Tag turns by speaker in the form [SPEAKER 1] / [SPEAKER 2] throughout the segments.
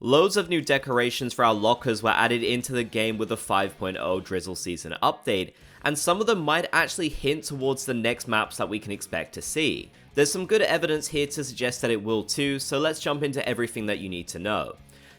[SPEAKER 1] Loads of new decorations for our lockers were added into the game with the 5.0 Drizzle Season update, and some of them might actually hint towards the next maps that we can expect to see. There's some good evidence here to suggest that it will too, so let's jump into everything that you need to know.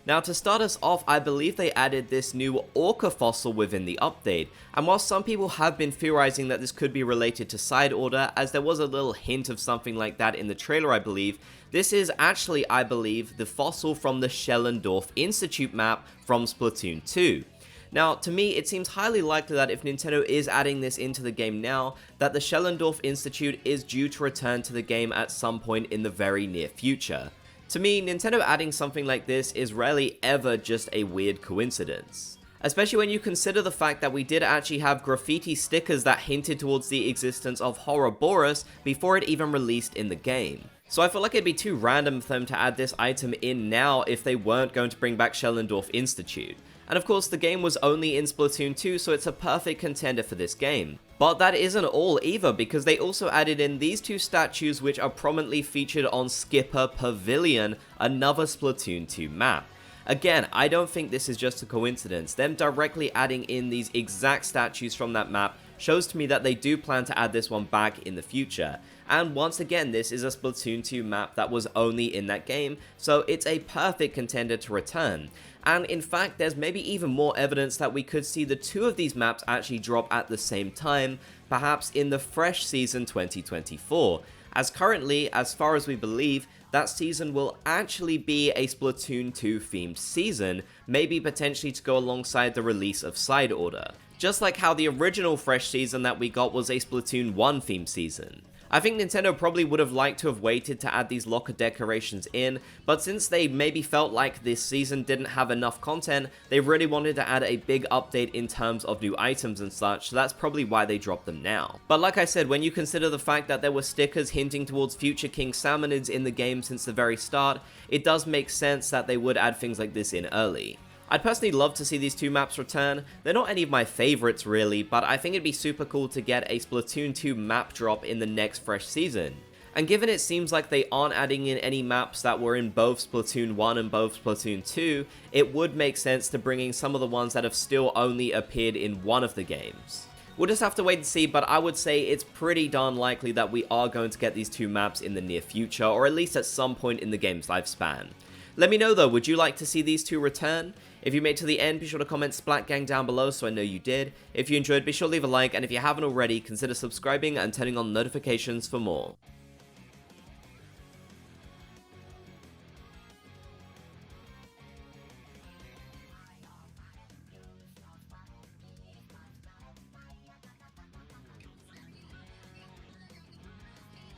[SPEAKER 1] Now, to start us off, I believe they added this new orca fossil within the update, and while some people have been theorizing that this could be related to side order, as there was a little hint of something like that in the trailer I believe, this is actually, I believe, the fossil from the Schellendorf Institute map from Splatoon 2. Now, to me, it seems highly likely that if Nintendo is adding this into the game now, that the Schellendorf Institute is due to return to the game at some point in the very near future. To me, Nintendo adding something like this is rarely ever just a weird coincidence. Especially when you consider the fact that we did actually have graffiti stickers that hinted towards the existence of Ouroboros before it even released in the game. So I feel like it'd be too random for them to add this item in now if they weren't going to bring back Schellendorf Institute. And of course, the game was only in Splatoon 2, so it's a perfect contender for this game. But that isn't all either, because they also added in these two statues which are prominently featured on Skipper Pavilion, another Splatoon 2 map. Again, I don't think this is just a coincidence. Them directly adding in these exact statues from that map shows to me that they do plan to add this one back in the future. And once again, this is a Splatoon 2 map that was only in that game, so it's a perfect contender to return. And in fact, there's maybe even more evidence that we could see the two of these maps actually drop at the same time, perhaps in the fresh season 2024, as currently, as far as we believe, that season will actually be a Splatoon 2 themed season, maybe potentially to go alongside the release of Side Order. Just like how the original fresh season that we got was a Splatoon 1 themed season. I think Nintendo probably would have liked to have waited to add these locker decorations in, but since they maybe felt like this season didn't have enough content, they really wanted to add a big update in terms of new items and such, so that's probably why they dropped them now. But like I said, when you consider the fact that there were stickers hinting towards future King Salmonids in the game since the very start, it does make sense that they would add things like this in early. I'd personally love to see these two maps return. They're not any of my favorites really, but I think it'd be super cool to get a Splatoon 2 map drop in the next fresh season. And given it seems like they aren't adding in any maps that were in both Splatoon 1 and both Splatoon 2, it would make sense to bring in some of the ones that have still only appeared in one of the games. We'll just have to wait and see, but I would say it's pretty darn likely that we are going to get these two maps in the near future, or at least at some point in the game's lifespan. Let me know though, would you like to see these two return? If you made it to the end, be sure to comment Splat Gang down below so I know you did. If you enjoyed, be sure to leave a like, and if you haven't already, consider subscribing and turning on notifications for more.